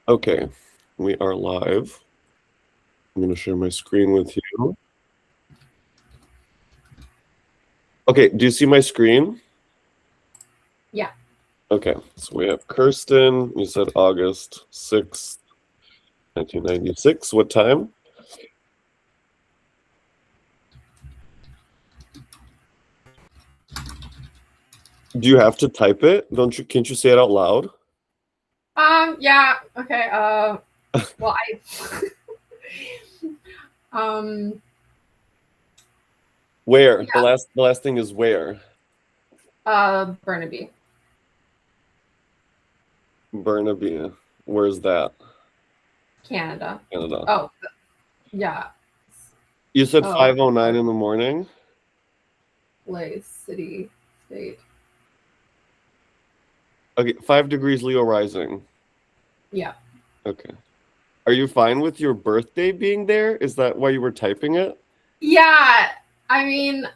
Okay, we are live. I'm going to share my screen with you. Okay, do you see my screen? Yeah. Okay, so we have Kirsten. You said August 6th, 1996. What time? Do you have to type it? Don't you? Can't you say it out loud? Yeah. Okay. Well, um, Where? The yeah. last thing is where? Burnaby, Burnaby. Where's that? Canada. Canada. Oh, yeah. You said Oh, 5:09 in the morning? place, city, state. Okay, 5 degrees Leo rising. Yeah. Okay. Are you fine with your birthday being there? Is that why you were typing it? Yeah. I mean,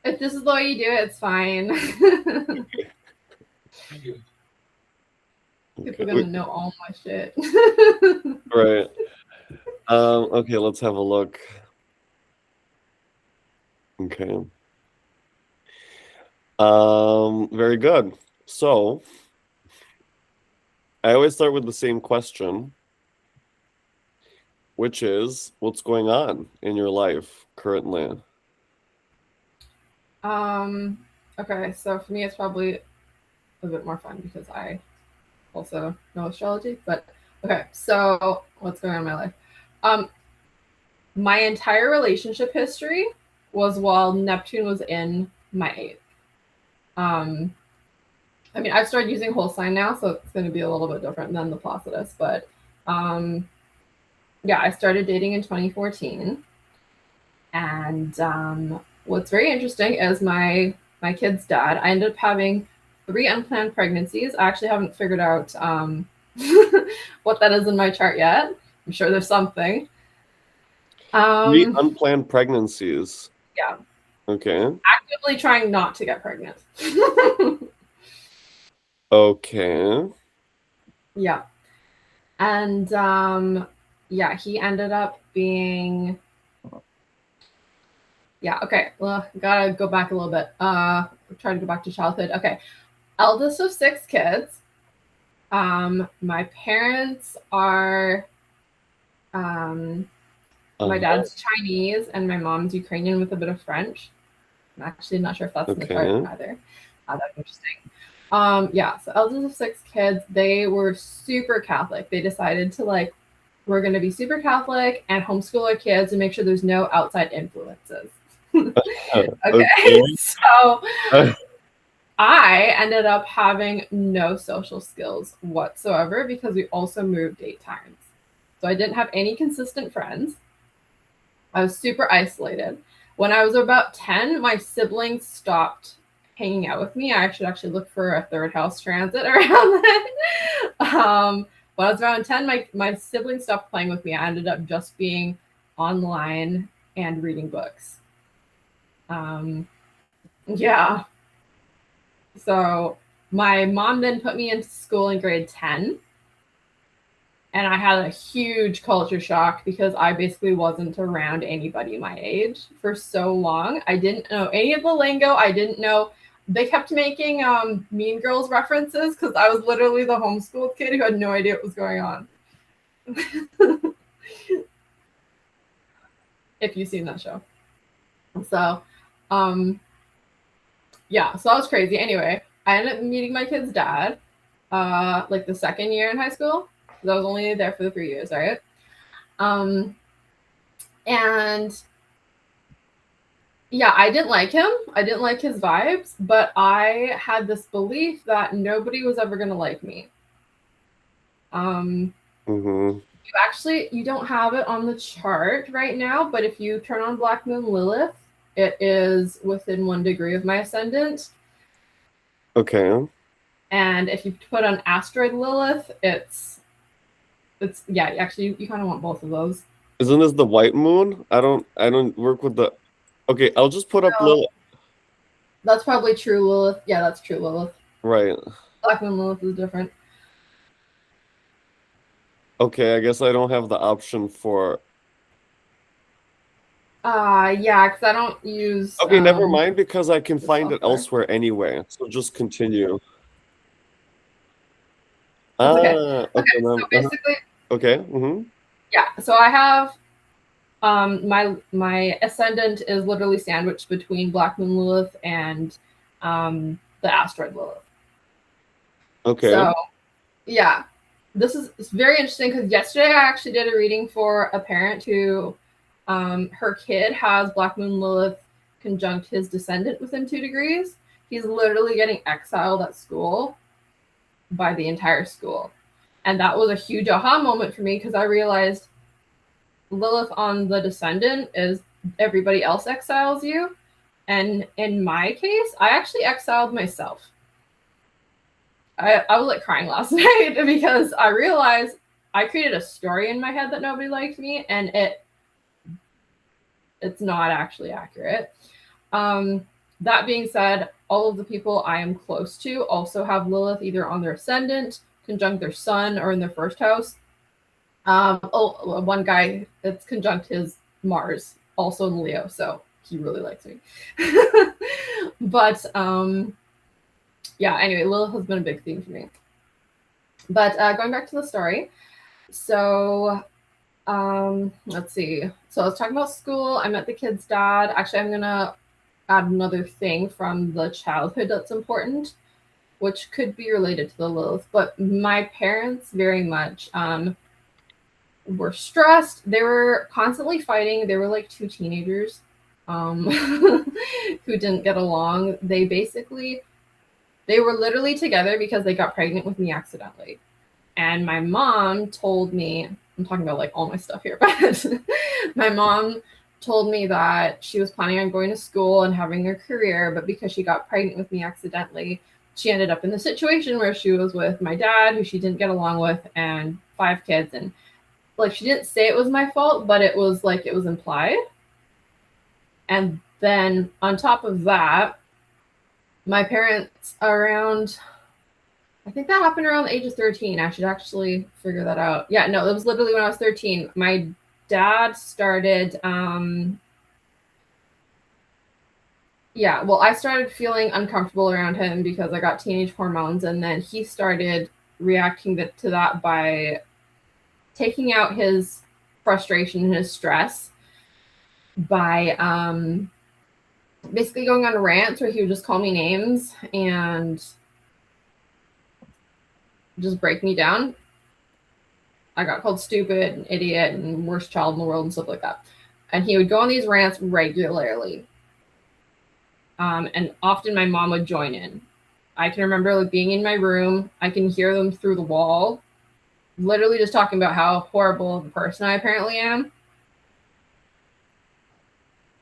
if this is the way you do it, it's fine. People are Okay. gonna know all my shit. Right. Okay, let's have a look. Okay. Very good. So I always start with the same question, which is what's going on in your life currently? um. Okay, so for me, it's probably a bit more fun because I also know astrology. But okay, so what's going on in my life? Um, my entire relationship history was while Neptune was in my eighth. Um, I mean, I've started using whole sign now, so it's going to be a little bit different than the Placidus. But um, yeah, I started dating in 2014, and what's very interesting is my kid's dad. I ended up having 3 unplanned pregnancies. I actually haven't figured out what that is in my chart yet. I'm sure there's something. Three Um, unplanned pregnancies. yeah, Okay. actively trying not to get pregnant. Okay. Yeah. And yeah, he ended up being yeah, okay. Well, gotta go back a little bit. Try to go back to childhood. Okay. Eldest of 6 kids. My parents are my Uh-huh. dad's Chinese and my mom's Ukrainian with a bit of French. I'm actually not sure if that's in the chart Okay. either. That's interesting. Yeah, so eldest of 6 kids, they were super Catholic. They decided to like, we're going to be super Catholic and homeschool our kids and make sure there's no outside influences. Okay, Okay. so I ended up having no social skills whatsoever because we also moved 8 times. So I didn't have any consistent friends. I was super isolated. When I was about 10, my siblings stopped hanging out with me. I should actually look for a third house transit around then. When I was around 10, my siblings stopped playing with me. I ended up just being online and reading books. Um, yeah. So my mom then put me into school in grade 10. And I had a huge culture shock because I basically wasn't around anybody my age for so long. I didn't know any of the lingo. I didn't know. They kept making Mean Girls references because I was literally the homeschooled kid who had no idea what was going on. If you've seen that show, so um, yeah, so that was crazy. Anyway, I ended up meeting my kid's dad, like the second year in high school. I was only there for the 3 years, right? Um, and yeah, I didn't like him. I didn't like his vibes, but I had this belief that nobody was ever going to like me. Um, Mm-hmm. you don't have it on the chart right now, but if you turn on Black Moon Lilith, it is within 1 degree of my ascendant. Okay. And if you put on Asteroid Lilith, it's yeah, actually you kind of want both of those. Isn't this the white moon? I don't work with the Okay, I'll just put up So Lilith. that's probably true Lilith. Yeah, that's true Lilith. Right. Black Moon Lilith is different. Okay, I guess I don't have the option for. Yeah, because I don't use Okay, never mind, because I can the find it software. elsewhere anyway. So just continue. That's okay. Okay, So basically, okay. Mm-hmm. yeah. So I have my ascendant is literally sandwiched between Black Moon Lilith and the asteroid Lilith. Okay. So yeah, it's very interesting because yesterday I actually did a reading for a parent who her kid has Black Moon Lilith conjunct his descendant within 2 degrees. He's literally getting exiled at school by the entire school. And that was a huge aha moment for me because I realized Lilith on the descendant is everybody else exiles you. And in my case, I actually exiled myself. I was like crying last night because I realized I created a story in my head that nobody liked me, and it's not actually accurate. That being said, all of the people I am close to also have Lilith either on their ascendant, conjunct their sun, or in their first house. One guy that's conjunct his Mars, also in Leo, so he really likes me. But yeah, anyway, Lilith has been a big theme for me. But going back to the story, so let's see. So I was talking about school. I met the kid's dad. Actually, I'm gonna add another thing from the childhood that's important, which could be related to the Lilith. But my parents very much were stressed. They were constantly fighting. They were like 2 teenagers who didn't get along. They were literally together because they got pregnant with me accidentally. And my mom told me, I'm talking about like all my stuff here, but my mom told me that she was planning on going to school and having a career, but because she got pregnant with me accidentally, she ended up in the situation where she was with my dad, who she didn't get along with, and 5 kids. And like, she didn't say it was my fault, but it was like, it was implied. And then on top of that, my parents I think that happened around the age of 13. I should actually figure that out. Yeah, no, it was literally when I was 13. My dad started, I started feeling uncomfortable around him because I got teenage hormones, and then he started reacting to that by taking out his frustration and his stress by basically going on rants where he would just call me names and just break me down. I got called stupid and idiot and worst child in the world and stuff like that. And he would go on these rants regularly. And often my mom would join in. I can remember like being in my room. I can hear them through the wall, literally just talking about how horrible of a person I apparently am.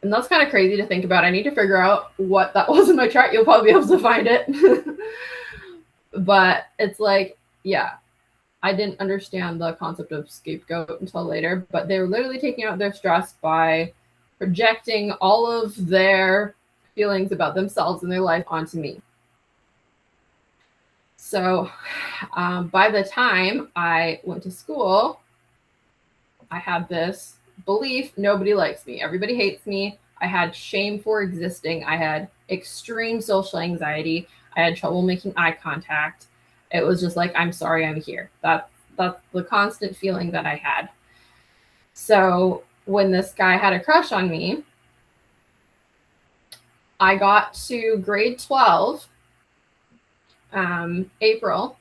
And that's kind of crazy to think about. I need to figure out what that was in my chart. You'll probably be able to find it. But it's like, yeah, I didn't understand the concept of scapegoat until later, but they were literally taking out their stress by projecting all of their feelings about themselves and their life onto me. So by the time I went to school, I had this belief nobody likes me. Everybody hates me. I had shame for existing. I had extreme social anxiety. I had trouble making eye contact. It was just like, I'm sorry, I'm here. That's the constant feeling that I had. So when this guy had a crush on me, I got to grade 12, April.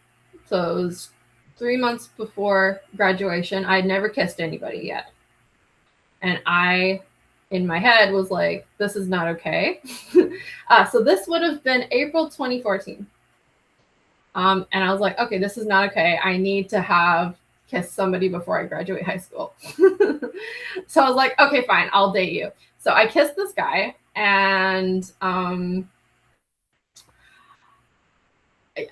So it was 3 months before graduation. I'd never kissed anybody yet. And I, in my head, was like, this is not okay. So this would have been April 2014. And I was like, okay, this is not okay. I need to have kissed somebody before I graduate high school. So I was like, okay, fine, I'll date you. So I kissed this guy, and I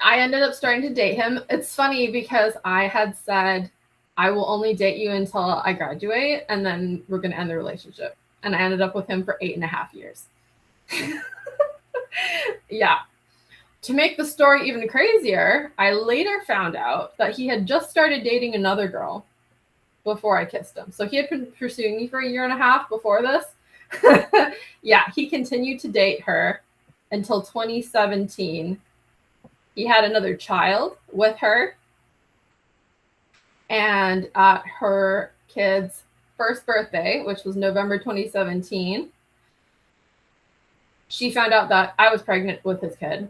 ended up starting to date him. It's funny because I had said, I will only date you until I graduate, and then we're going to end the relationship. And I ended up with him for 8.5 years. Yeah. To make the story even crazier, I later found out that he had just started dating another girl before I kissed him. So he had been pursuing me for 1.5 years before this. Yeah, he continued to date her until 2017. He had another child with her. And at her kid's first birthday, which was November 2017, she found out that I was pregnant with his kid.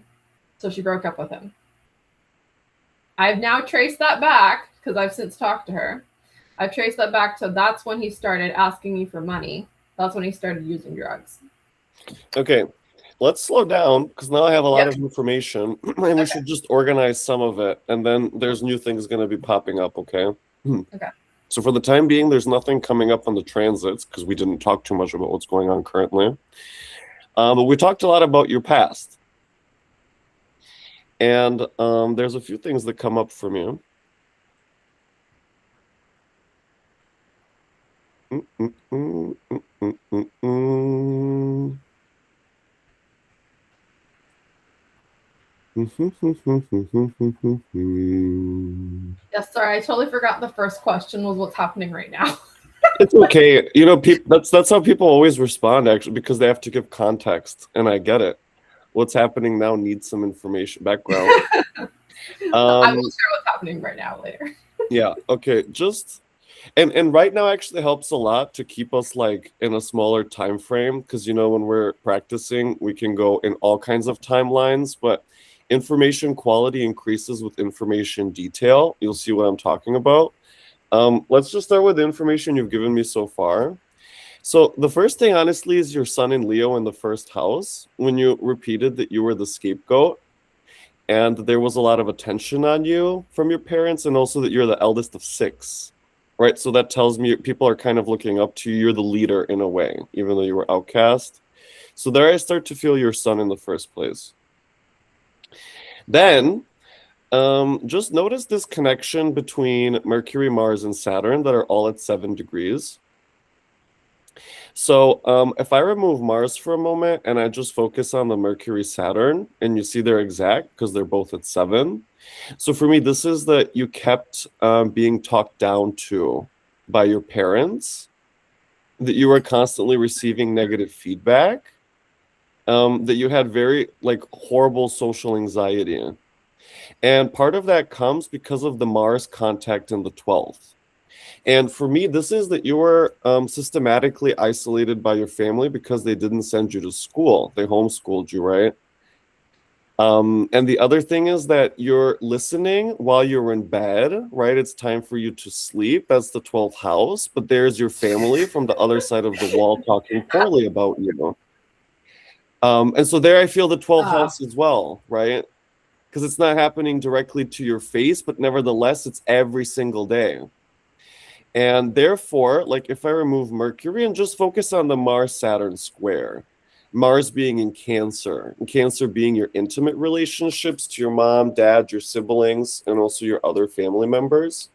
So she broke up with him. I've now traced that back, because I've since talked to her. I've traced that back to that's when he started asking me for money. That's when he started using drugs. Okay, let's slow down, because now I have a lot of information, and we should just organize some of it, and then there's new things going to be popping up, okay? Okay. So for the time being, there's nothing coming up on the transits, because we didn't talk too much about what's going on currently. But we talked a lot about your past. And there's a few things that come up from you. Yes, sorry, I totally forgot the first question was what's happening right now. It's okay. You know, that's how people always respond, actually, because they have to give context, and I get it. What's happening now needs some information, background. I will share what's happening right now later. Yeah, okay. Just and right now actually helps a lot to keep us like in a smaller time frame, because you know when we're practicing we can go in all kinds of timelines, but information quality increases with information detail. You'll see what I'm talking about. Let's just start with the information you've given me so far. So the first thing, honestly, is your sun in Leo in the first house. When you repeated that you were the scapegoat, and there was a lot of attention on you from your parents, and also that you're the eldest of 6, right? So that tells me people are kind of looking up to you. You're the leader in a way, even though you were outcast. So there I start to feel your sun in the first place. Then just notice this connection between Mercury, Mars, and Saturn that are all at 7 degrees. So if I remove Mars for a moment and I just focus on the Mercury Saturn, and you see they're exact because they're both at 7. So for me, this is that you kept being talked down to by your parents, that you were constantly receiving negative feedback, that you had very like horrible social anxiety. And part of that comes because of the Mars contact in the 12th. And for me, this is that you were systematically isolated by your family because they didn't send you to school. They homeschooled you, right? And the other thing is that you're listening while you're in bed, right? It's time for you to sleep. That's the 12th house. But there's your family from the other side of the wall talking poorly about you. And so there I feel the 12th house as well, right? Because it's not happening directly to your face, but nevertheless, it's every single day. And therefore, like if I remove Mercury and just focus on the Mars-Saturn square, Mars being in Cancer, and Cancer being your intimate relationships to your mom, dad, your siblings, and also your other family members,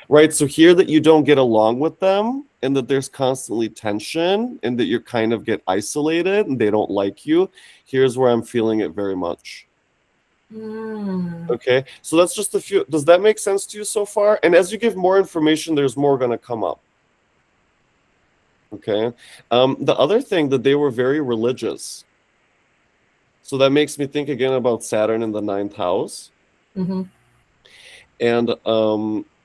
right? So here that you don't get along with them, and that there's constantly tension, and that you kind of get isolated, and they don't like you, here's where I'm feeling it very much. Okay, so that's just a few. Does that make sense to you so far? And as you give more information, there's more going to come up. Okay, the other thing that they were very religious. So that makes me think again about Saturn in the 9th house. Mm-hmm. And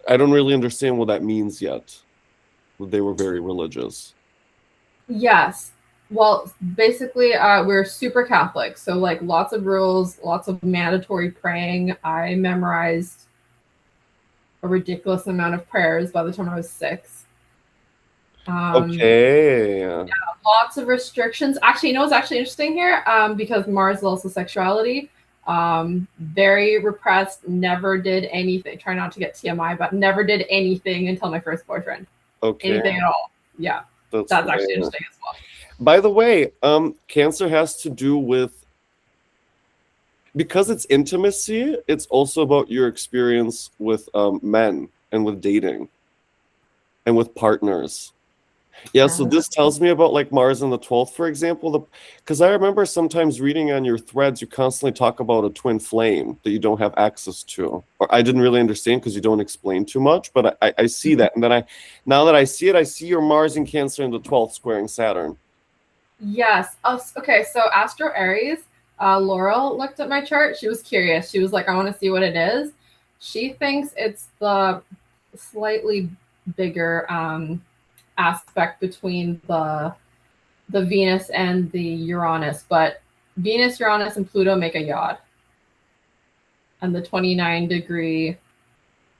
I don't really understand what that means yet. They were very religious. Yes. Well, basically, we're super Catholic, so like lots of rules, lots of mandatory praying. I memorized a ridiculous amount of prayers by the time I was 6. Okay. Yeah, lots of restrictions. Actually, you know what's actually interesting here? Because Mars is also sexuality. Very repressed. Never did anything. Try not to get TMI, but never did anything until my first boyfriend. Okay. Anything at all. Yeah. That's actually interesting as well. By the way, Cancer has to do with, because it's intimacy, it's also about your experience with men and with dating and with partners. Yeah, so this tells me about like Mars in the 12th, for example, because I remember sometimes reading on your threads, you constantly talk about a twin flame that you don't have access to. Or I didn't really understand because you don't explain too much, but I see that. And then now that I see it, I see your Mars in Cancer in the 12th squaring Saturn. Yes. Oh, okay, so Astro Aries, Laurel looked at my chart. She was curious. She was like, I want to see what it is. She thinks it's the slightly bigger aspect between the Venus and the Uranus, but Venus, Uranus, and Pluto make a yod. And the 29-degree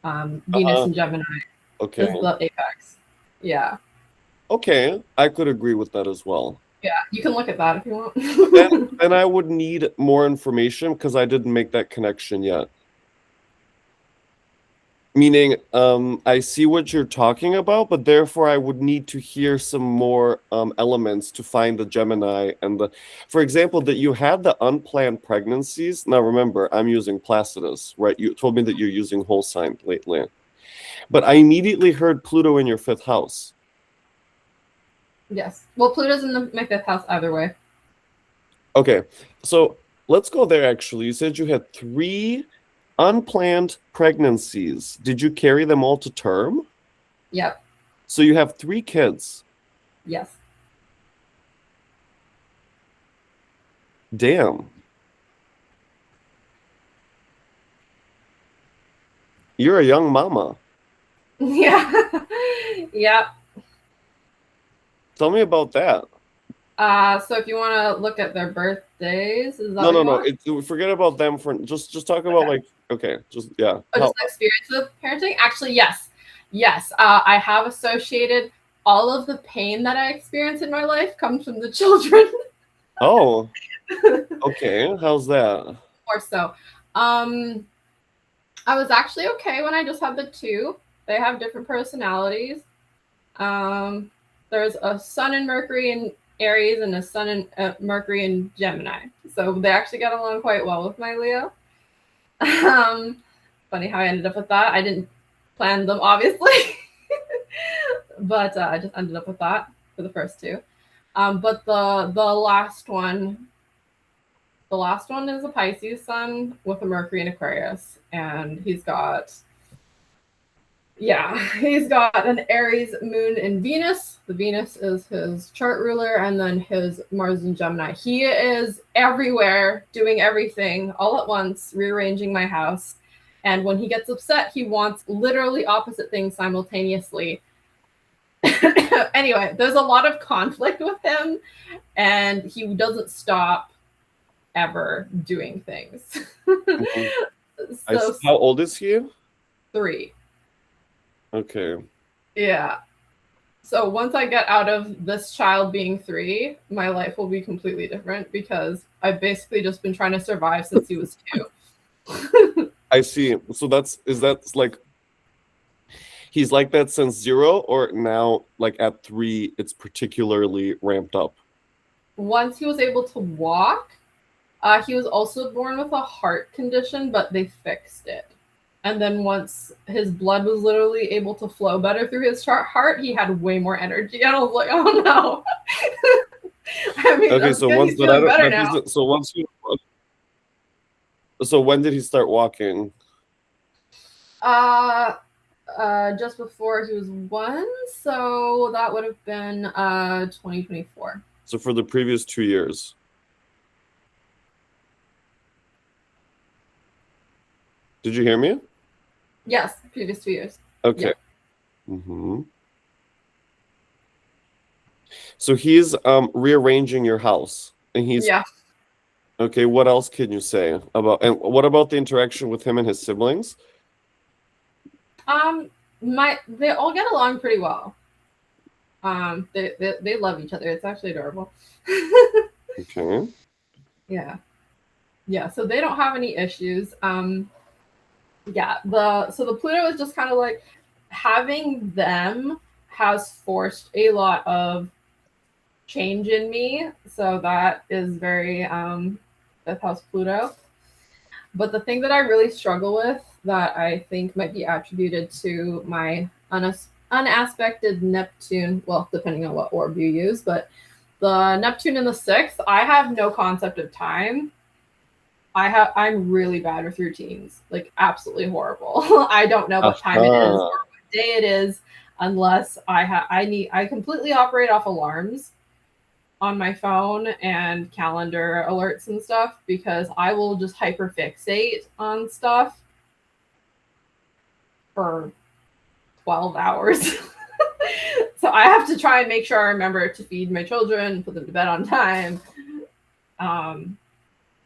Venus and Gemini Okay. is the apex. Yeah. Okay, I could agree with that as well. Yeah, you can look at that if you want. Then I would need more information because I didn't make that connection yet. Meaning, I see what you're talking about, but therefore I would need to hear some more elements to find the Gemini and for example, that you had the unplanned pregnancies. Now remember, I'm using Placidus, right? You told me that you're using whole sign lately. But I immediately heard Pluto in your 5th house. Yes. Well, Pluto's in my 5th house either way. Okay, so let's go there actually. You said you had 3 unplanned pregnancies. Did you carry them all to term? Yep. So you have 3 kids. Yes. Damn. You're a young mama. Yeah. Yep. Tell me about that. So if you want to look at their birthdays, is that No. Forget about them for just talk about like just yeah. Oh, just experience with parenting. Actually, yes. I have associated all of the pain that I experience in my life comes from the children. Oh. Okay. How's that? Or so. I was actually okay when I just had the 2. They have different personalities. There's a Sun in Mercury in Aries and a Sun in Mercury in Gemini. So they actually got along quite well with my Leo. Funny how I ended up with that. I didn't plan them, obviously. But I just ended up with that for the first 2. But the last one is a Pisces sun with a Mercury in Aquarius. And he's got an Aries moon in Venus. The Venus is his chart ruler, and then his Mars in Gemini. He is everywhere, doing everything all at once, rearranging my house. And when he gets upset, he wants literally opposite things simultaneously. Anyway, there's a lot of conflict with him, and he doesn't stop ever doing things. How old is he? 3. Okay. Yeah. So once I get out of this child being 3, my life will be completely different because I've basically just been trying to survive since he was 2. I see. So is that like he's like that since 0, or now like at 3 it's particularly ramped up? Once he was able to walk, he was also born with a heart condition, but they fixed it. And then once his blood was literally able to flow better through his heart, he had way more energy. And I was like, oh no. I mean, okay, so once he's feeling better now. So when did he start walking? Just before he was 1, so that would have been 2024. So for the previous 2 years. Did you hear me? Yes, previous 2 years. Okay. Yeah. So he's rearranging your house, and he's Okay. What else can you say about? And what about the interaction with him and his siblings? They all get along pretty well. They love each other. It's actually adorable. Okay. Yeah. So they don't have any issues. The Pluto is just kind of like having them has forced a lot of change in me. So that is very Fifth House Pluto. But the thing that I really struggle with that I think might be attributed to my unaspected Neptune, well, depending on what orb you use, but the Neptune in the 6th, I have no concept of time. I'm really bad with routines, like absolutely horrible. I don't know what time it is or what day it is unless I completely operate off alarms on my phone and calendar alerts and stuff, because I will just hyperfixate on stuff for 12 hours. So I have to try and make sure I remember to feed my children, put them to bed on time,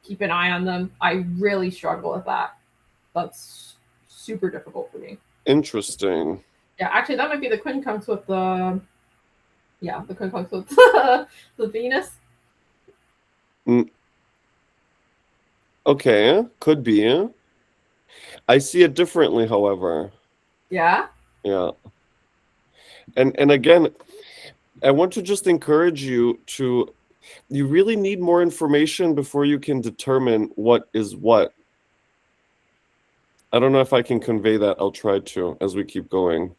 keep an eye on them. I really struggle with that. That's super difficult for me. Interesting. Yeah, actually, that might be the quincunx with the quincunx with the Venus. Okay, could be. I see it differently, however. Yeah. Yeah. And again, I want to just encourage you to, you really need more information before you can determine what is what. I don't know if I can convey that. I'll try to as we keep going.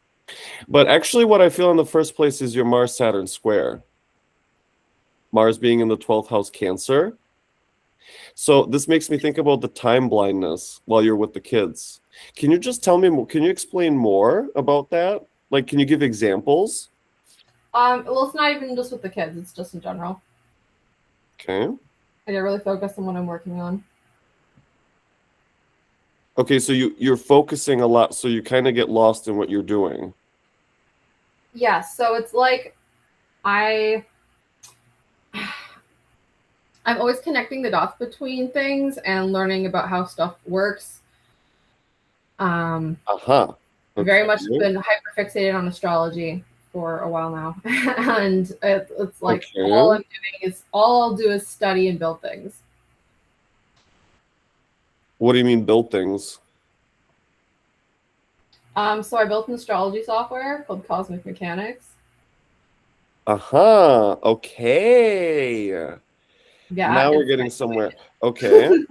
But actually what I feel in the first place is your Mars-Saturn square. Mars being in the 12th house Cancer. So this makes me think about the time blindness while you're with the kids. Can you just tell me more? Can you explain more about that? Like, can you give examples? Well, it's not even just with the kids, it's just in general. Okay. I get really focused on what I'm working on. Okay, so you're focusing a lot, so you kind of get lost in what you're doing. Yeah, so it's like I'm always connecting the dots between things and learning about how stuff works. Uh-huh. Okay. Very much been hyperfixated on astrology for a while now. And it's like all I'm doing is all I'll do is study and build things. What do you mean build things? So I built an astrology software called Cosmic Mechanics. Uh-huh. Okay. Yeah. Now we're getting somewhere. Okay.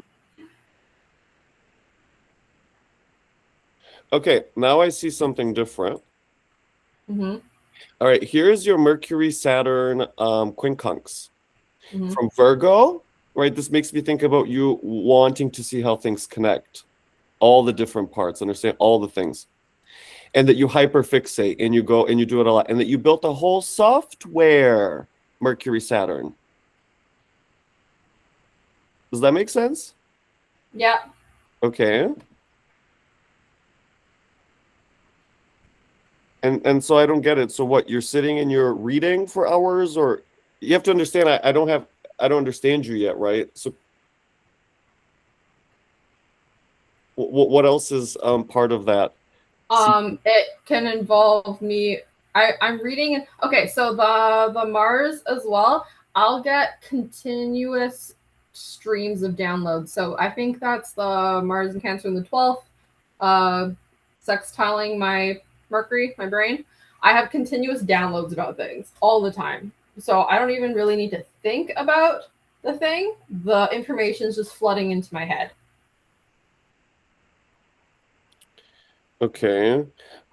Okay, now I see something different. Mm-hmm. All right, here's your Mercury Saturn quincunx Mm-hmm. from Virgo, right? This makes me think about you wanting to see how things connect, all the different parts, understand all the things, and that you hyperfixate and you go and you do it a lot, and that you built a whole software, Mercury Saturn. Does that make sense? Yeah. Okay. And so I don't get it. So what, you're sitting and you're reading for hours, or you have to understand I don't understand you yet, right? So what else is part of that? It can involve me. I'm reading. Okay, so the Mars as well. I'll get continuous streams of downloads. So I think that's the Mars and Cancer in the 12th, sextiling my Mercury, my brain. I have continuous downloads about things all the time. So I don't even really need to think about the thing. The information is just flooding into my head. Okay.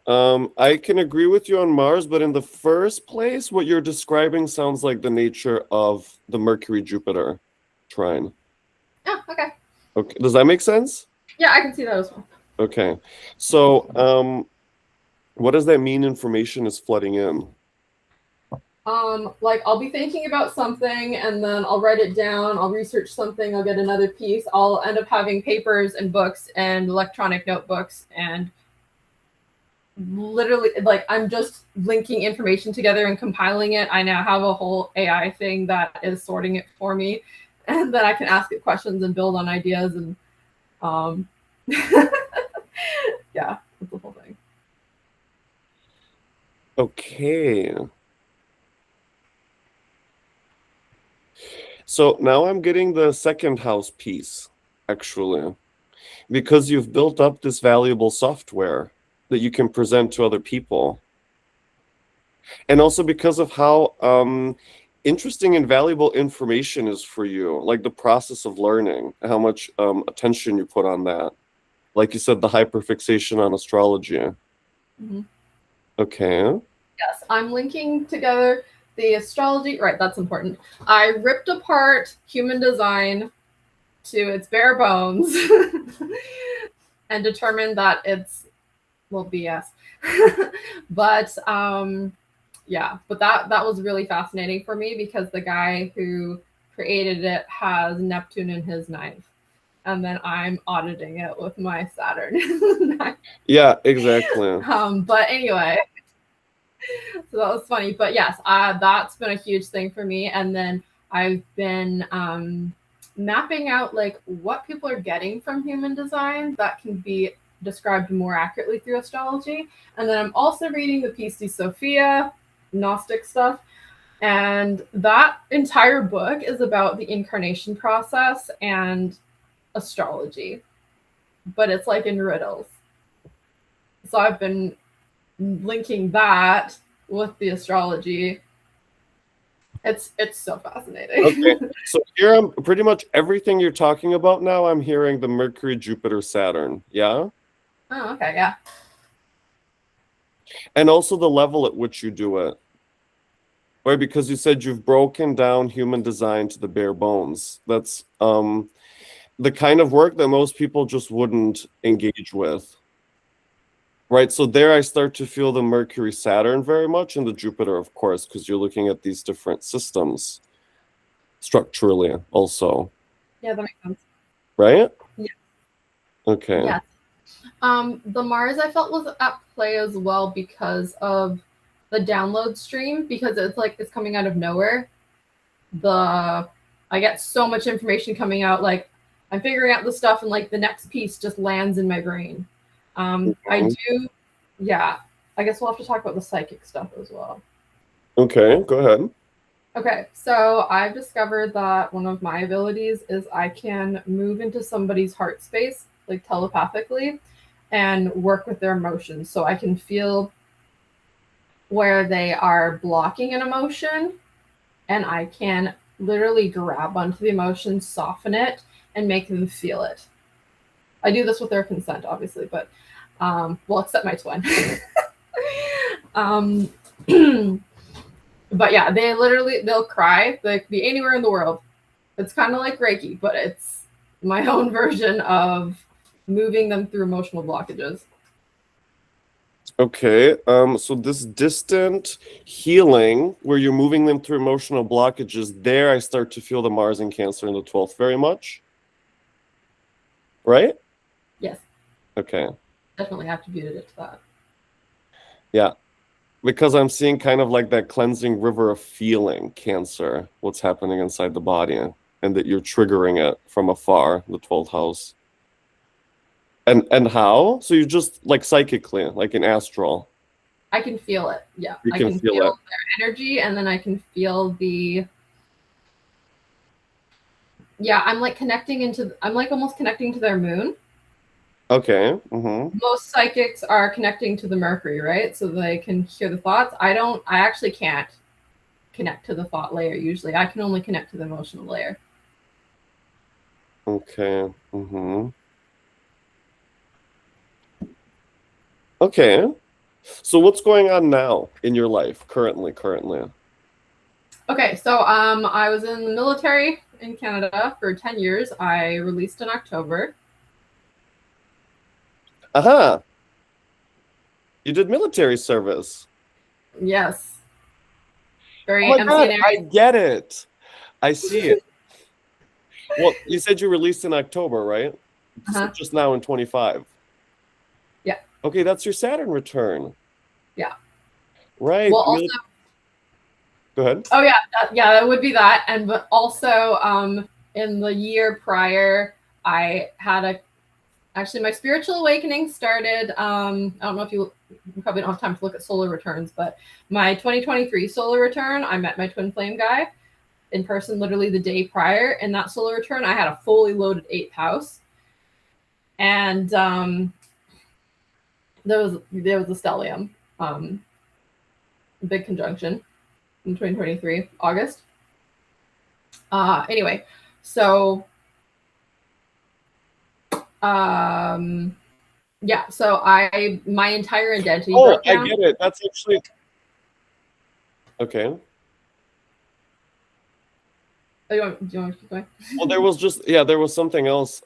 I can agree with you on Mars, but in the first place, what you're describing sounds like the nature of the Mercury-Jupiter trine. Oh, okay. Okay. Does that make sense? Yeah, I can see that as well. Okay. So, what does that mean information is flooding in? Like I'll be thinking about something and then I'll write it down, I'll research something, I'll get another piece, I'll end up having papers and books and electronic notebooks, and literally like I'm just linking information together and compiling it. I now have a whole AI thing that is sorting it for me, and then I can ask it questions and build on ideas, and yeah, that's the whole thing. Okay. So now I'm getting the second house piece, actually, because you've built up this valuable software that you can present to other people. And also because of how interesting and valuable information is for you, like the process of learning, how much attention you put on that. Like you said, the hyperfixation on astrology. Mm-hmm. Okay. Yes, I'm linking together the astrology. Right, that's important. I ripped apart human design to its bare bones and determined that it's, well, BS. But yeah, but that was really fascinating for me because the guy who created it has Neptune in his ninth. And then I'm auditing it with my Saturn. Yeah, exactly. But anyway, so that was funny. But yes, that's been a huge thing for me. And then I've been mapping out like what people are getting from human design that can be described more accurately through astrology. And then I'm also reading the Piece de Sophia, Gnostic stuff. And that entire book is about the incarnation process and astrology, but it's like in riddles. So I've been linking that with the astrology. It's so fascinating. Okay. So here I'm pretty much everything you're talking about now, I'm hearing the Mercury, Jupiter, Saturn. Yeah. Oh, okay, yeah. And also the level at which you do it. Right, because you said you've broken down human design to the bare bones. That's the kind of work that most people just wouldn't engage with. Right, so there I start to feel the Mercury, Saturn very much, and the Jupiter, of course, because you're looking at these different systems structurally also. Yeah, that makes sense. Right? Yeah. Okay. Yes. The Mars I felt was at play as well because of the download stream, because it's like it's coming out of nowhere. I get so much information coming out, like I'm figuring out the stuff and like the next piece just lands in my brain. I do, yeah. I guess we'll have to talk about the psychic stuff as well. Okay, go ahead. Okay, so I've discovered that one of my abilities is I can move into somebody's heart space, like telepathically, and work with their emotions. So I can feel where they are blocking an emotion, and I can literally grab onto the emotion, soften it, and make them feel it. I do this with their consent, obviously, but well, except my twin. um, but yeah, they'll cry. They could be anywhere in the world. It's kind of like Reiki, but it's my own version of moving them through emotional blockages. Okay, so this distant healing where you're moving them through emotional blockages, there I start to feel the Mars in Cancer in the 12th very much. Right? Yes. Okay. Definitely attributed it to that. Yeah. Because I'm seeing kind of like that cleansing river of feeling, Cancer, what's happening inside the body, and that you're triggering it from afar, the 12th house. And how? So you just like psychically, like in astral. I can feel it. Yeah. You I can can feel feel it. their energy, and then I can feel I'm like I'm like almost connecting to their moon. Okay. Mm-hmm. Most psychics are connecting to the Mercury, right? So they can hear the thoughts. I actually can't connect to the thought layer usually. I can only connect to the emotional layer. Okay. Mm-hmm. Okay. So what's going on now in your life currently? Okay, so I was in the military in Canada for 10 years. I released in October. Aha. You did military service. Yes. Oh Very my MC God, and I Aries. get it. I see it. Well, you said you released in October, right? So Uh-huh. just now in 25. Yeah. Okay, that's your Saturn return. Yeah. Right. Well, also, Go ahead. oh yeah, that would be that. And but also, in the year prior, I had actually my spiritual awakening started. I don't know if you probably don't have time to look at solar returns, but my 2023 solar return, I met my twin flame guy in person literally the day prior. In that solar return, I had a fully loaded 8th house, and there was a stellium, big conjunction in 2023 August. Anyway, so Yeah, so my entire identity Oh, broke I down. get it. That's actually okay. Oh, do you want to keep going? Well, there was just yeah, there was something else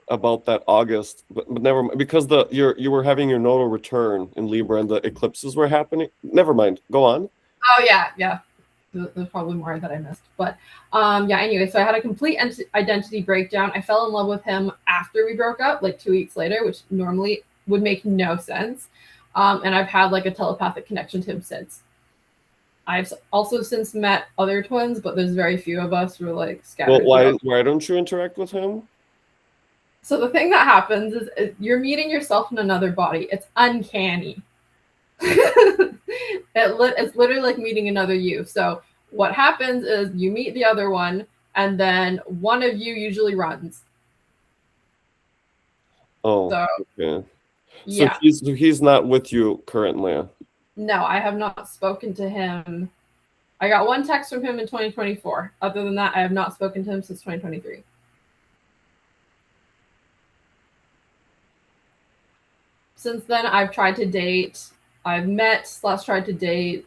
about that August, but never mind because you were having your nodal return in Libra and the eclipses were happening. Never mind. Go on. Oh yeah, yeah. There's probably more that I missed, but yeah. Anyway, so I had a complete identity breakdown. I fell in love with him after we broke up, like 2 weeks later, which normally would make no sense. And I've had like a telepathic connection to him since. I've also since met other twins, but there's very few of us. We're like Well, scattered throughout. why don't you interact with him? So the thing that happens is you're meeting yourself in another body. It's uncanny. It's literally like meeting another you. So what happens is you meet the other one, and then one of you usually runs. Oh, So okay. So yeah, he's not with you currently. no, I have not spoken to him. I got one text from him in 2024. Other than that, I have not spoken to him since 2023. Since then, I've tried to date. I've met slash tried to date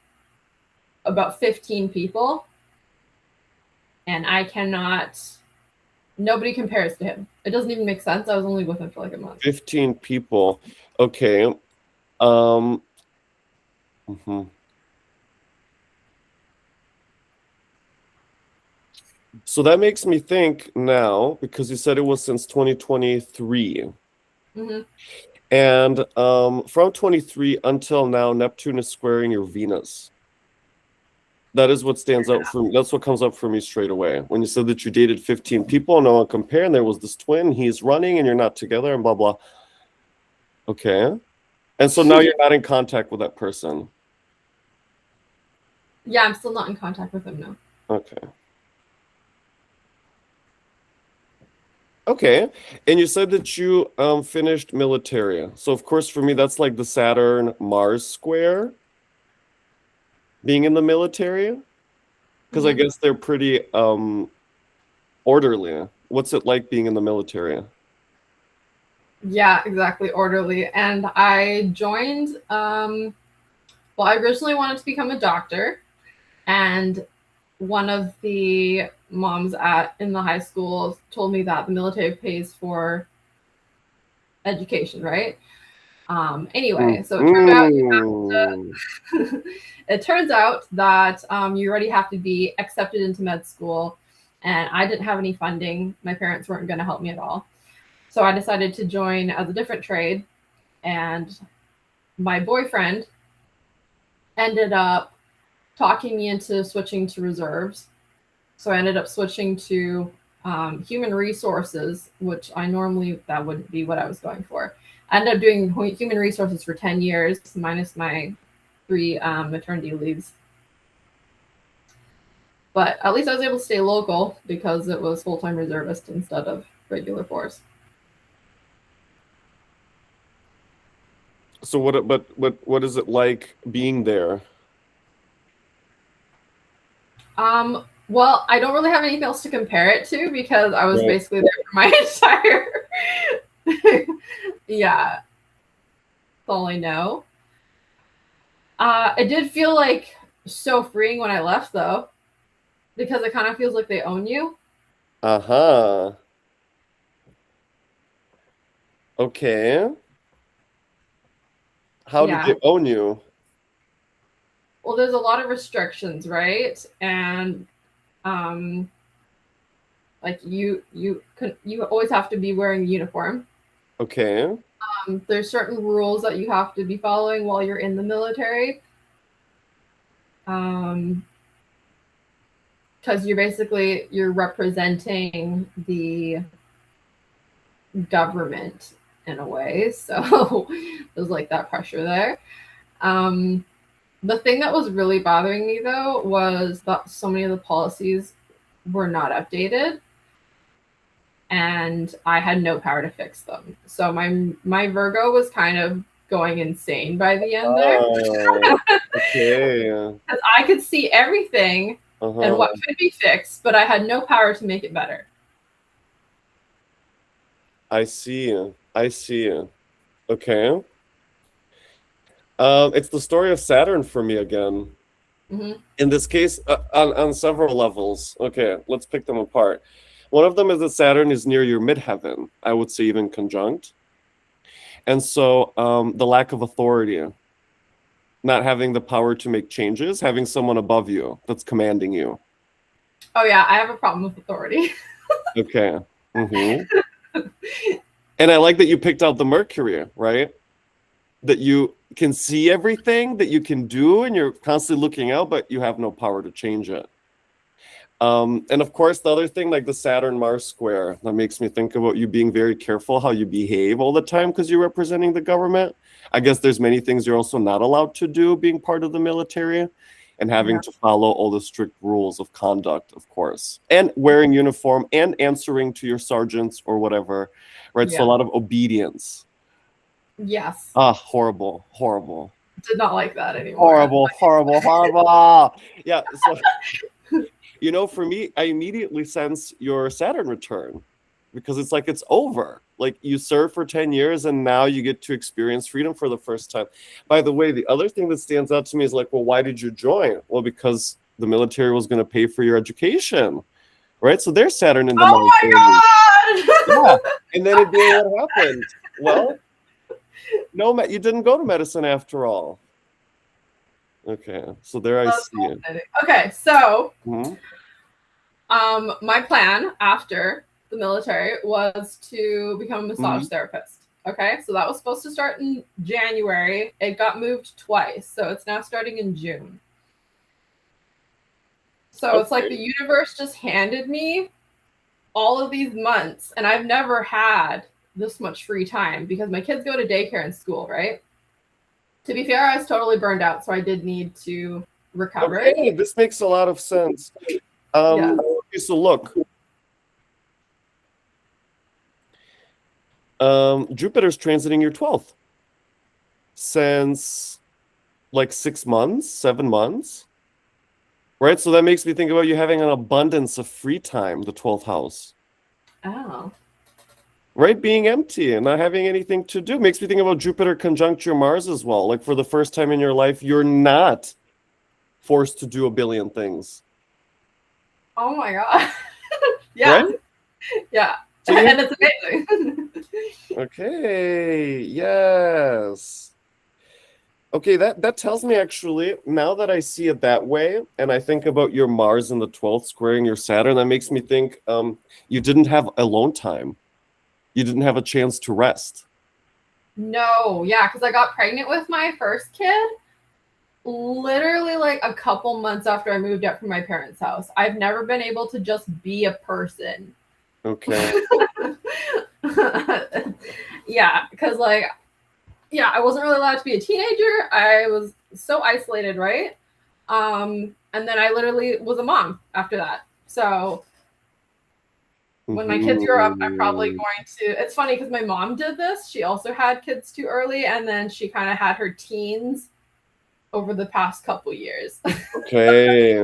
about 15 people, and I cannot. Nobody compares to him. It doesn't even make sense. I was only with him for like a month. 15 people. Okay. Um. mhm. So that makes me think now because you said it was since 2023. Mm-hmm. And from 23 until now, Neptune is squaring your Venus. That is what stands out for me. That's what comes up for me straight away. When you said that you dated 15 people, no one compare, and there was this twin, he's running and you're not together, and blah, blah. Okay. And so now you're not in contact with that person. Yeah, I'm still not in contact with him now. Okay. Okay. And you said that you finished military. So of course for me that's like the Saturn Mars square being in the military because I Mm-hmm. guess they're pretty orderly. What's it like being in the military? Yeah, exactly. Orderly. And I joined. Well, I originally wanted to become a doctor, and one of the moms at in the high school told me that the military pays for education, right? Anyway, so it turned out Mm. it turns out that you already have to be accepted into med school, and I didn't have any funding. My parents weren't going to help me at all, so I decided to join as a different trade. And my boyfriend ended up talking me into switching to reserves. So I ended up switching to human resources, which I normally that wouldn't be what I was going for. I ended up doing human resources for 10 years, minus my 3 maternity leaves. But at least I was able to stay local because it was full-time reservist instead of regular force. So what is it like being there? Well, I don't really have anything else to compare it to because I was Right. basically there for my entire yeah, that's all I know. It did feel like so freeing when I left though, because it kind of feels like they own you. Uh-huh. Okay. How did Yeah. they own you? Well, there's a lot of restrictions, right? And um, like you always have to be wearing a uniform. Okay. There's certain rules that you have to be following while you're in the military. Because you're representing the government in a way, so there's like that pressure there. Um, the thing that was really bothering me though was that so many of the policies were not updated, and I had no power to fix them. So my Virgo was kind of going insane by the end there Oh, okay. because I could see everything and what Uh-huh. could be fixed, but I had no power to make it better. I see. I see. Okay. It's the story of Saturn for me again. Hmm. In this case, on several levels. Okay, let's pick them apart. One of them is that Saturn is near your midheaven, I would say even conjunct. And so the lack of authority, not having the power to make changes, having someone above you that's commanding you. Oh yeah, I have a problem with authority. Okay. Hmm. And I like that you picked out the Mercury, right? That you can see everything that you can do and you're constantly looking out, but you have no power to change it. And of course, the other thing, like the Saturn Mars square, that makes me think about you being very careful how you behave all the time because you're representing the government. I guess there's many things you're also not allowed to do being part of the military and having Yeah. to follow all the strict rules of conduct, of course, and wearing uniform and answering to your sergeants or whatever, right? So a Yeah. lot of obedience. Yes. Ah, horrible, horrible, Did not like that anymore. horrible, horrible, horrible. Yeah, so for me, I immediately sense your Saturn return because it's like it's over. Like you serve for 10 years and now you get to experience freedom for the first time. By the way, the other thing that stands out to me is like, well, why did you join? Well, because the military was going to pay for your education, right? So there's Saturn in the Oh ninth. my Yeah. god! And then it being what happened. Well, no, you didn't go to medicine after all. Okay, so there I That's see it. fascinating. Okay, so Mhm. my plan after the military was to become a massage therapist. Okay, so that was supposed to start in January. It got moved twice, so it's now starting in June. So it's like the universe just handed me all of these months, and I've never had this much free time because my kids go to daycare and school, right? To be fair, I was totally burned out, so I did need to recover. Okay, this makes a lot of sense. Yeah. Okay, so look, Jupiter's transiting your 12th since like 6 months, 7 months, right? So that makes me think about you having an abundance of free time, the 12th house, Oh. right? Being empty and not having anything to do makes me think about Jupiter conjunct your Mars as well. Like for the first time in your life, you're not forced to do a billion things. Oh my god. Yeah. Right? Yeah. So And it's amazing. okay, yes. Okay, that tells me actually, now that I see it that way, and I think about your Mars in the 12th squaring your Saturn, that makes me think you didn't have alone time. You didn't have a chance to rest. No, yeah, because I got pregnant with my first kid literally like a couple months after I moved out from my parents' house. I've never been able to just be a person. Okay. Yeah, because I wasn't really allowed to be a teenager. I was so isolated, right? And then I literally was a mom after that. So when my kids grow up, I'm probably going to. It's funny because my mom did this. She also had kids too early, and then she kind of had her teens over the past couple years. Okay.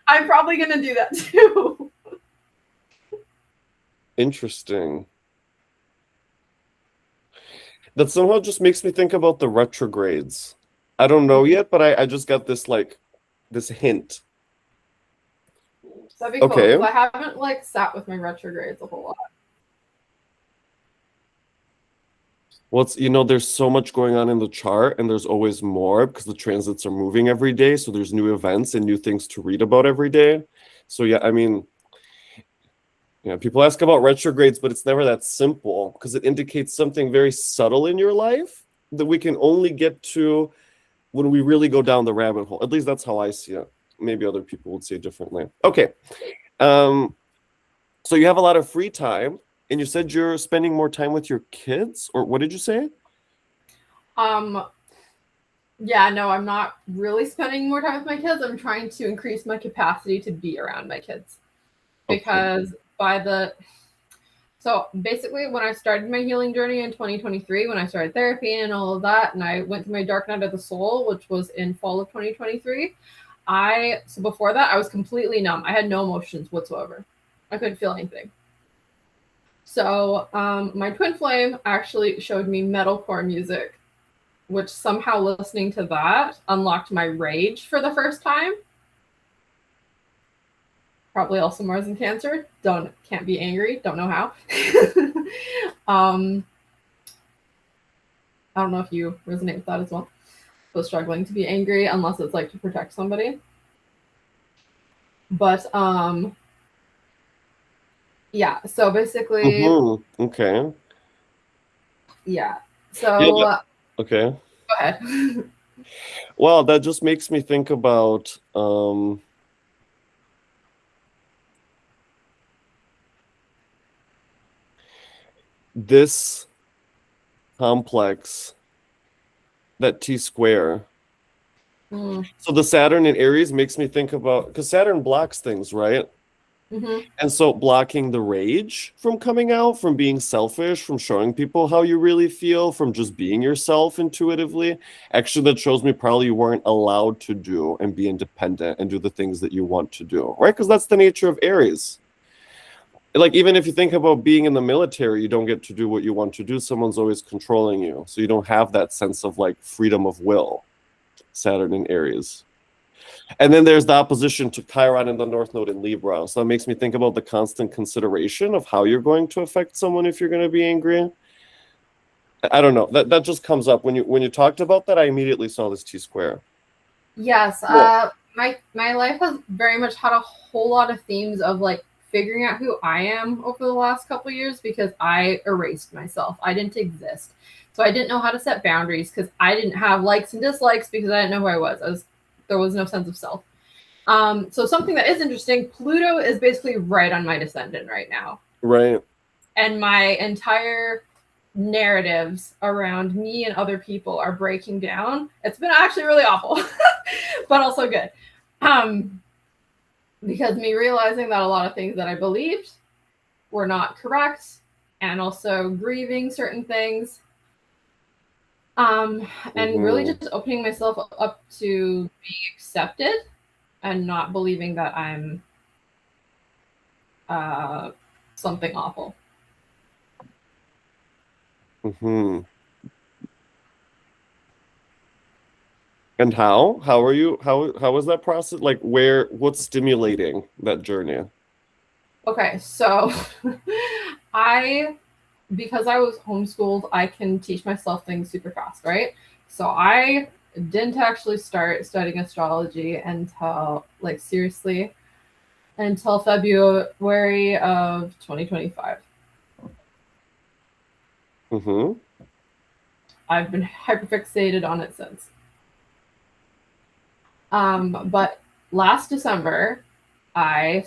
I'm probably gonna do that too. Interesting. That somehow just makes me think about the retrogrades. I don't know yet, but I just got this hint. That'd be cool Okay. because I haven't like sat with my retrogrades a whole lot. Well, there's so much going on in the chart, and there's always more because the transits are moving every day. So there's new events and new things to read about every day. So yeah, I mean, people ask about retrogrades, but it's never that simple because it indicates something very subtle in your life that we can only get to when we really go down the rabbit hole. At least that's how I see it. Maybe other people would say it differently. Okay. So you have a lot of free time. And you said you're spending more time with your kids, or what did you say? Yeah, no, I'm not really spending more time with my kids. I'm trying to increase my capacity to be around my kids. Because so basically when I started my healing journey in 2023, when I started therapy and all of that, and I went through my dark night of the soul, which was in fall of 2023, so before that I was completely numb. I had no emotions whatsoever. I couldn't feel anything. So my twin flame actually showed me metalcore music, which somehow listening to that unlocked my rage for the first time. Probably also Mars and Cancer. Can't be angry. Don't know how. I don't know if you resonate with that as well. Was struggling to be angry unless it's like to protect somebody. But yeah, so basically Okay. yeah. Yeah. So Okay. go ahead. Well, that just makes me think about this complex, that T square. So the Saturn in Aries makes me think about, because Saturn blocks things, right? Mm-hmm. And so blocking the rage from coming out, from being selfish, from showing people how you really feel, from just being yourself intuitively. Actually, that shows me probably you weren't allowed to do and be independent and do the things that you want to do, right? Because that's the nature of Aries. Like, even if you think about being in the military, you don't get to do what you want to do. Someone's always controlling you. So you don't have that sense of like freedom of will. Saturn in Aries. And then there's the opposition to Chiron in the North Node in Libra. So that makes me think about the constant consideration of how you're going to affect someone if you're going to be angry. I don't know. That just comes up when you talked about that. I immediately saw this T square. Yes. Cool. My life has very much had a whole lot of themes of like figuring out who I am over the last couple of years because I erased myself. I didn't exist. So I didn't know how to set boundaries because I didn't have likes and dislikes because I didn't know who I was. There was no sense of self. So something that is interesting, Pluto is basically right on my descendant right now. Right. And my entire narratives around me and other people are breaking down. It's been actually really awful, but also good. Because me realizing that a lot of things that I believed were not correct, and also grieving certain things. And really just opening myself up to being accepted and not believing that I'm something awful. And how are you, how was that process, like, what's stimulating that journey? Okay, so because I was homeschooled, I can teach myself things super fast, right? So I didn't actually start studying astrology until, like, seriously, until February of 2025. I've been hyperfixated on it since. But last December, I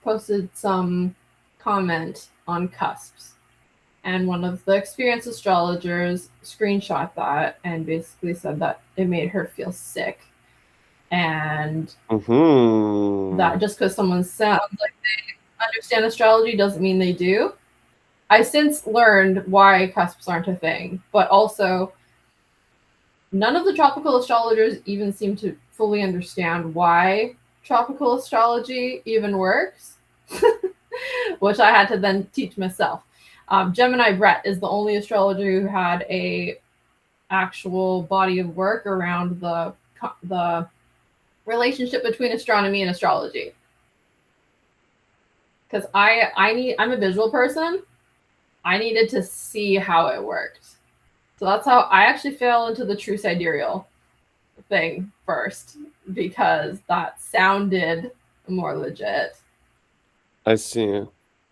posted some comment on cusps, and one of the experienced astrologers screenshot that and basically said that it made her feel sick, and that just because someone sounds like they understand astrology doesn't mean they do. I since learned why cusps aren't a thing, but also none of the tropical astrologers even seem to fully understand why tropical astrology even works, which I had to then teach myself. Gemini Brett is the only astrologer who had a actual body of work around the relationship between astronomy and astrology. Because I'm a visual person. I needed to see how it worked. So that's how I actually fell into the true sidereal thing first, because that sounded more legit. I see.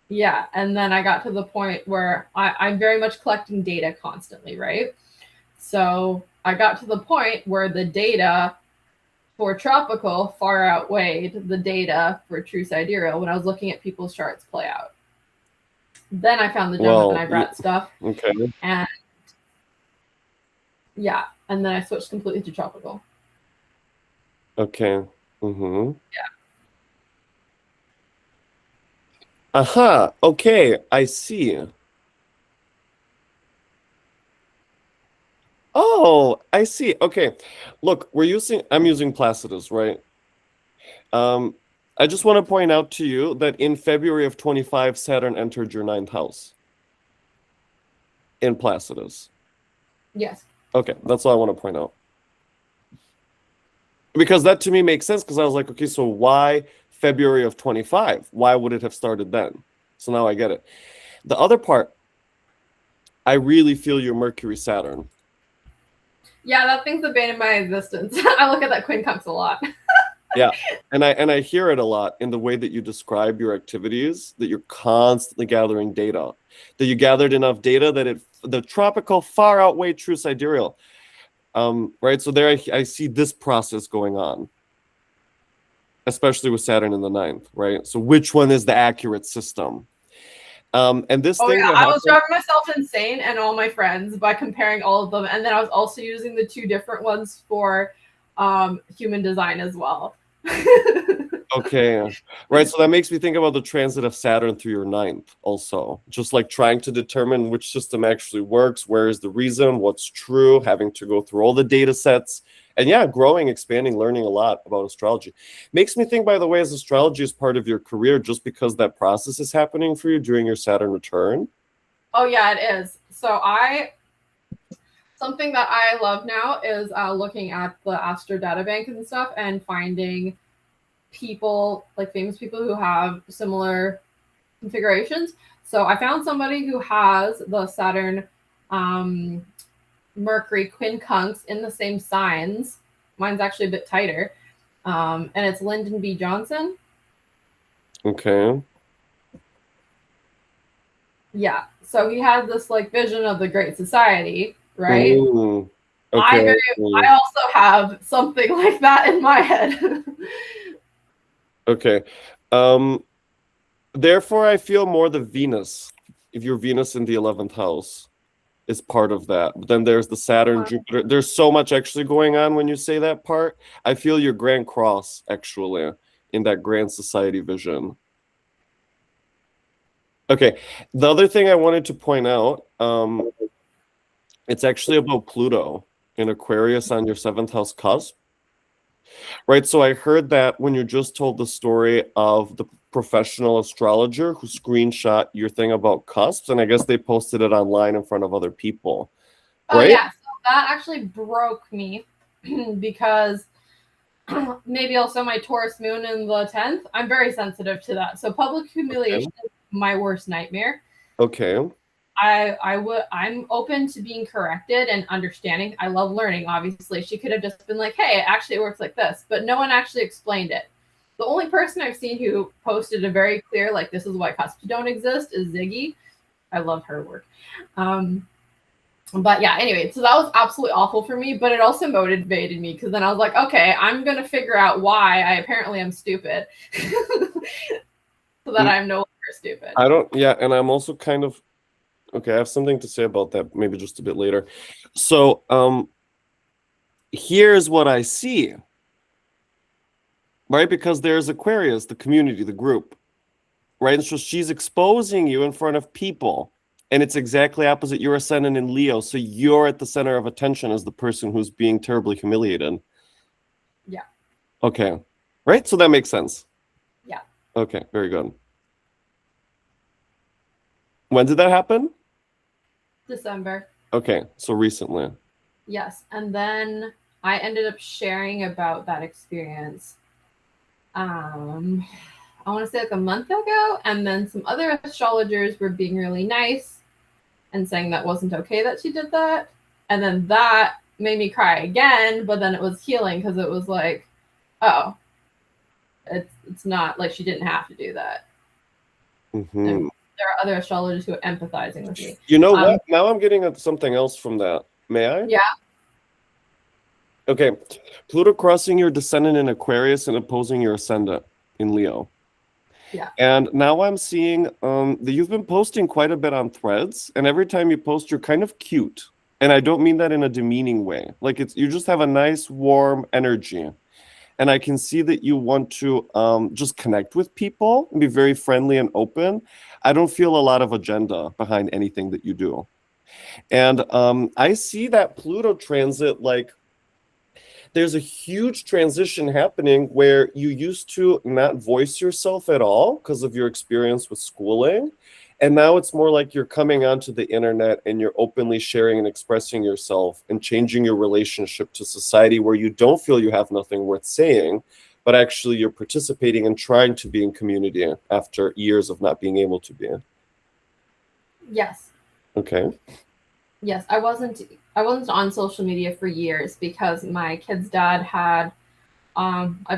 Yeah, and then I got to the point where I'm very much collecting data constantly, right? So I got to the point where the data for tropical far outweighed the data for true sidereal when I was looking at people's charts play out. Then I found the Gemini Brat stuff. Okay. And yeah, and then I switched completely to tropical. Okay. Yeah. Aha. Okay. I see. Oh, I see. Okay. Look, I'm using Placidus, right? I just want to point out to you that in February of 25, Saturn entered your 9th house in Placidus. Yes. Okay, that's all I want to point out. Because that to me makes sense, because I was like, okay, so why February of 25? Why would it have started then? So now I get it. The other part, I really feel your Mercury Saturn. Yeah, that thing's the bane of my existence. I look at that quincunx a lot. Yeah, and I hear it a lot in the way that you describe your activities, that you're constantly gathering data, that you gathered enough data that the tropical far outweigh true sidereal. Right, so there I see this process going on, especially with Saturn in the 9th, right? So which one is the accurate system? And this thing that I was happened, driving myself insane and all my friends by comparing all of them, and then I was also using the 2 different ones for human design as well. okay, right, so that makes me think about the transit of Saturn through your 9th also, just like trying to determine which system actually works, where is the reason, what's true, having to go through all the data sets, and yeah, growing, expanding, learning a lot about astrology. Makes me think, by the way, as astrology is part of your career just because that process is happening for you during your Saturn return. Oh yeah, it is. So something that I love now is looking at the Astro data bank and stuff and finding people, like famous people who have similar configurations. So I found somebody who has the Saturn Mercury quincunx in the same signs. Mine's actually a bit tighter. And it's Lyndon B. Johnson. Okay. Yeah. So he had this like vision of the Great Society, right? Ooh, okay. I also have something like that in my head. Okay. Therefore, I feel more the Venus, if your Venus in the 11th house is part of that. But then there's the Saturn, Jupiter. There's so much actually going on when you say that part. I feel your Grand Cross actually in that Grand Society vision. Okay. The other thing I wanted to point out, it's actually about Pluto in Aquarius on your 7th house cusp. Right, so I heard that when you just told the story of the professional astrologer who screenshot your thing about cusps, and I guess they posted it online in front of other people, right? Oh yeah, so that actually broke me because maybe also my Taurus moon in the 10th. I'm very sensitive to that. So public humiliation is my worst nightmare. Okay. I'm open to being corrected and understanding. I love learning, obviously. She could have just been like, hey, actually it works like this, but no one actually explained it. The only person I've seen who posted a very clear, like, this is why cusps don't exist is Ziggy. I love her work. But yeah, anyway, so that was absolutely awful for me, but it also motivated me because then I was like, okay, I'm going to figure out why I apparently am stupid so that I'm no longer stupid. And I'm also kind of, okay, I have something to say about that, maybe just a bit later. So, here's what I see, right? Because there's Aquarius, the community, the group, right? And so she's exposing you in front of people, and it's exactly opposite. You're ascendant in Leo, so you're at the center of attention as the person who's being terribly humiliated. Yeah. Okay, right? So that makes sense. Yeah. Okay, very good. When did that happen? December. Okay, so recently. Yes, and then I ended up sharing about that experience. I want to say like a month ago, and then some other astrologers were being really nice and saying that wasn't okay that she did that, and then that made me cry again. But then it was healing because it was like, oh, it's not like she didn't have to do that. Mm-hmm. And there are other astrologers who are empathizing with me. You know what? Now I'm getting at something else from that. May I? Yeah. Okay. Pluto crossing your descendant in Aquarius and opposing your ascendant in Leo. Yeah. And now I'm seeing that you've been posting quite a bit on Threads, and every time you post, you're kind of cute. And I don't mean that in a demeaning way. Like, you just have a nice, warm energy. And I can see that you want to just connect with people and be very friendly and open. I don't feel a lot of agenda behind anything that you do. And I see that Pluto transit, like, there's a huge transition happening where you used to not voice yourself at all because of your experience with schooling. And now it's more like you're coming onto the internet and you're openly sharing and expressing yourself and changing your relationship to society where you don't feel you have nothing worth saying, but actually you're participating and trying to be in community after years of not being able to be. Yes. Okay. Yes, I wasn't on social media for years because my kid's dad had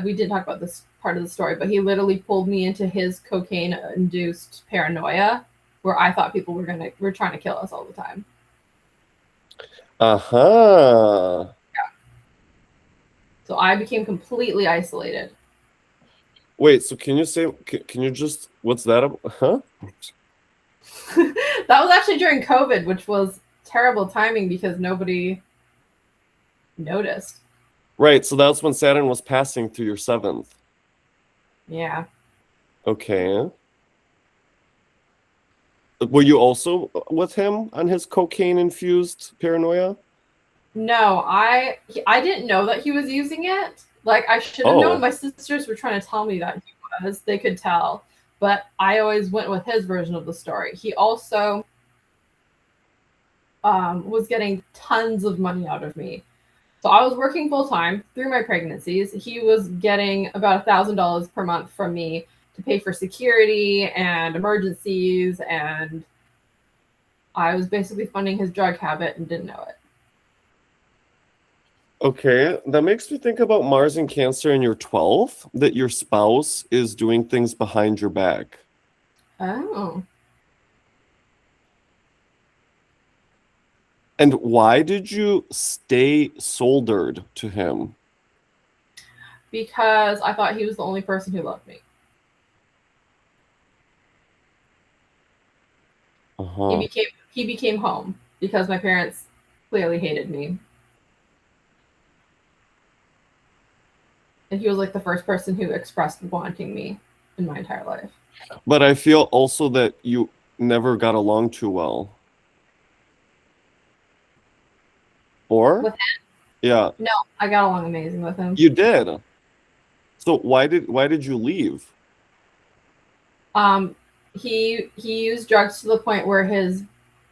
we did talk about this part of the story, but he literally pulled me into his cocaine induced paranoia where I thought people were trying to kill us all the time. Uh-huh. Yeah. So I became completely isolated. Wait, so can you just, what's that about? Huh? That was actually during COVID, which was terrible timing because nobody noticed. Right, so that's when Saturn was passing through your 7th. Yeah. Okay. Were you also with him on his cocaine-infused paranoia? No, I didn't know that he was using it. Like, I should have known. My sisters were trying to tell me that he was. They could tell. But I always went with his version of the story. He also was getting tons of money out of me. So I was working full-time through my pregnancies. He was getting about $1,000 per month from me to pay for security and emergencies, and I was basically funding his drug habit and didn't know it. Okay, that makes me think about Mars and Cancer in your 12th, that your spouse is doing things behind your back. Oh. And why did you stay soldered to him? Because I thought he was the only person who loved me. Uh-huh. He became home because my parents clearly hated me. And he was like the first person who expressed wanting me in my entire life. But I feel also that you never got along too well. Or? With him? Yeah. No, I got along amazing with him. You did. So why did you leave? He used drugs to the point where his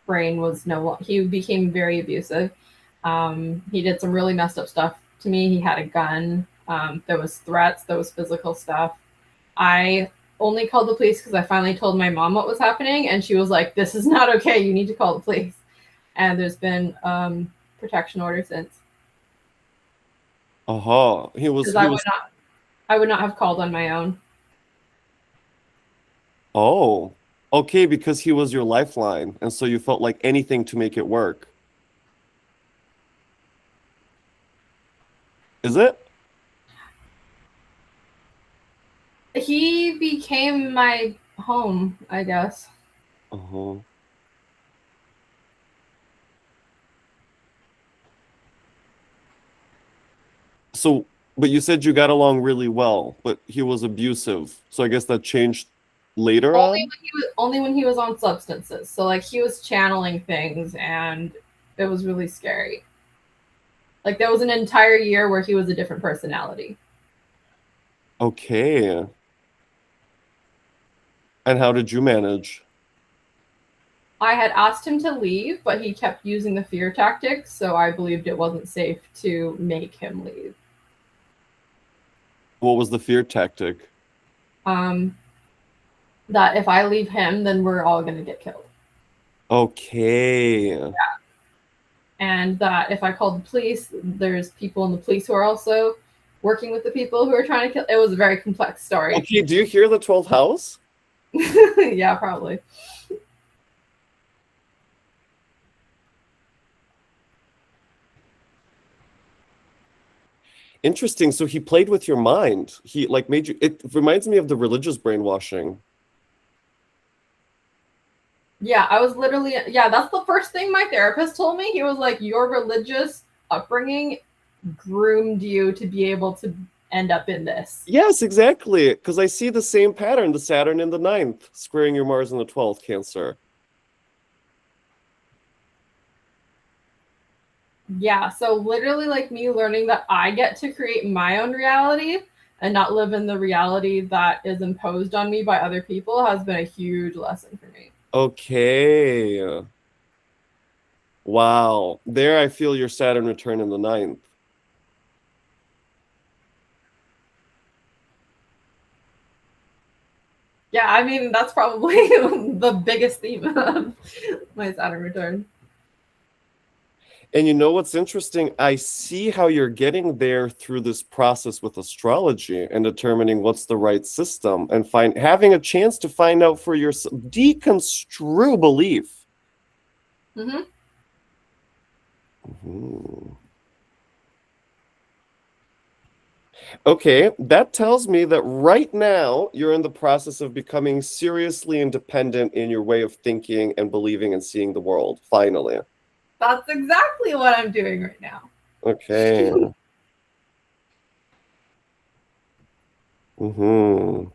brain was he became very abusive. He did some really messed up stuff to me. He had a gun. There was threats. There was physical stuff. I only called the police because I finally told my mom what was happening, and she was like, "This is not okay. You need to call the police." And there's been protection order since. Uh-huh. I would not have called on my own. Oh, okay, because he was your lifeline, and so you felt like anything to make it work. Is it? He became my home, I guess. Uh-huh. So, but you said you got along really well, but he was abusive. So I guess that changed later on? Only when he was on substances. So like he was channeling things and it was really scary. Like there was an entire year where he was a different personality. Okay. And how did you manage? I had asked him to leave, but he kept using the fear tactics, so I believed it wasn't safe to make him leave. What was the fear tactic? That if I leave him, then we're all going to get killed. Okay. Yeah. And that if I called the police, there's people in the police who are also working with the people who are trying to kill. It was a very complex story. Okay, do you hear the 12th house? Yeah, probably. Interesting. So he played with your mind. He like made you, it reminds me of the religious brainwashing. Yeah, I was literally, yeah, that's the first thing my therapist told me. He was like, your religious upbringing groomed you to be able to end up in this. Yes, exactly. Because I see the same pattern, the Saturn in the 9th, squaring your Mars in the 12th, Cancer. Yeah, so literally like me learning that I get to create my own reality and not live in the reality that is imposed on me by other people has been a huge lesson for me. Okay. Wow. There I feel your Saturn return in the ninth. Yeah, I mean, that's probably the biggest theme of my Saturn return. And you know what's interesting? I see how you're getting there through this process with astrology and determining what's the right system and having a chance to find out for yourself, deconstrue belief. Mm-hmm. Mhm. Okay, that tells me that right now you're in the process of becoming seriously independent in your way of thinking and believing and seeing the world, finally. That's exactly what I'm doing right now. Okay. Mm-hmm.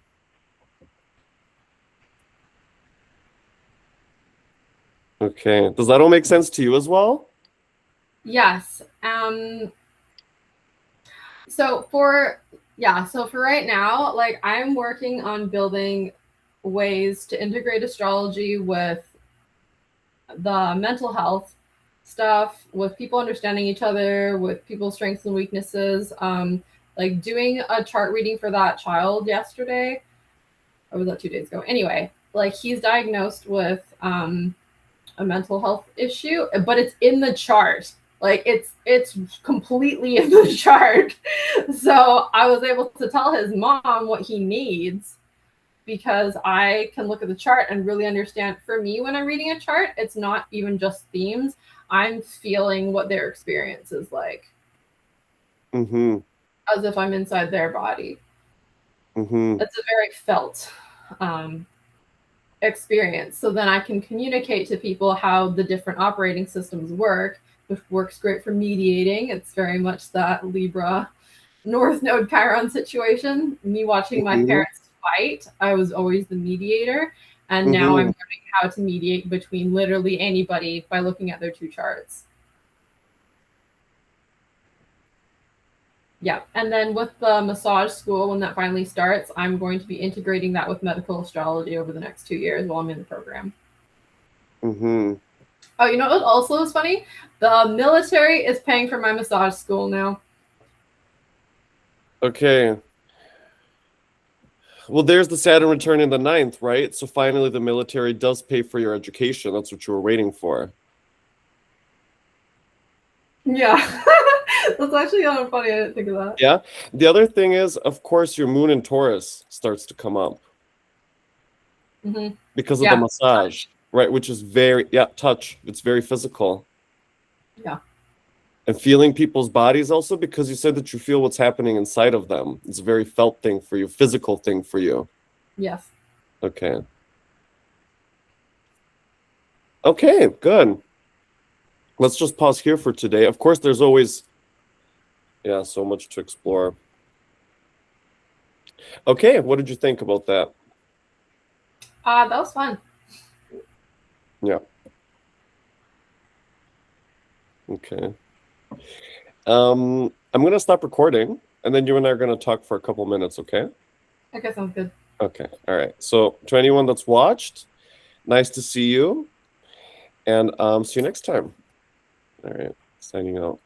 Okay. Does that all make sense to you as well? Yes. So for right now, like I'm working on building ways to integrate astrology with the mental health stuff, with people understanding each other, with people's strengths and weaknesses. Like doing a chart reading for that child yesterday, or was that 2 days ago? Anyway, like he's diagnosed with a mental health issue, but it's in the chart. Like it's completely in the chart. So I was able to tell his mom what he needs because I can look at the chart and really understand. For me, when I'm reading a chart, it's not even just themes. I'm feeling what their experience is like, Mm-hmm. as if I'm inside their body. Mm-hmm. It's a very felt um, experience. So then I can communicate to people how the different operating systems work, which works great for mediating. It's very much that Libra North Node Chiron situation. Me watching my Mm-hmm. parents fight, I was always the mediator. And now I'm Mm-hmm. learning how to mediate between literally anybody by looking at their two charts. Yeah. And then with the massage school, when that finally starts, I'm going to be integrating that with medical astrology over the next 2 years while I'm in the program. Mm-hmm. Oh, you know what also is funny? The military is paying for my massage school now. Okay. Well, there's the Saturn return in the ninth, right? So finally the military does pay for your education. That's what you were waiting for. Yeah. That's actually kind of funny. I didn't think of that. Yeah. The other thing is, of course, your moon in Taurus starts to come up Mm-hmm. because of the Yeah. massage, right? Which is touch. It's very physical. Yeah. And feeling people's bodies also, because you said that you feel what's happening inside of them. It's a very felt thing for you, physical thing for you. Yes. Okay. Okay, good. Let's just pause here for today. Of course, there's always, yeah, so much to explore. Okay, what did you think about that? That was fun. Yeah. Okay. I'm gonna stop recording, and then you and I are gonna talk for a couple minutes, okay? Okay, sounds good. Okay. All right. So to anyone that's watched, nice to see you, and see you next time. All right. Signing out.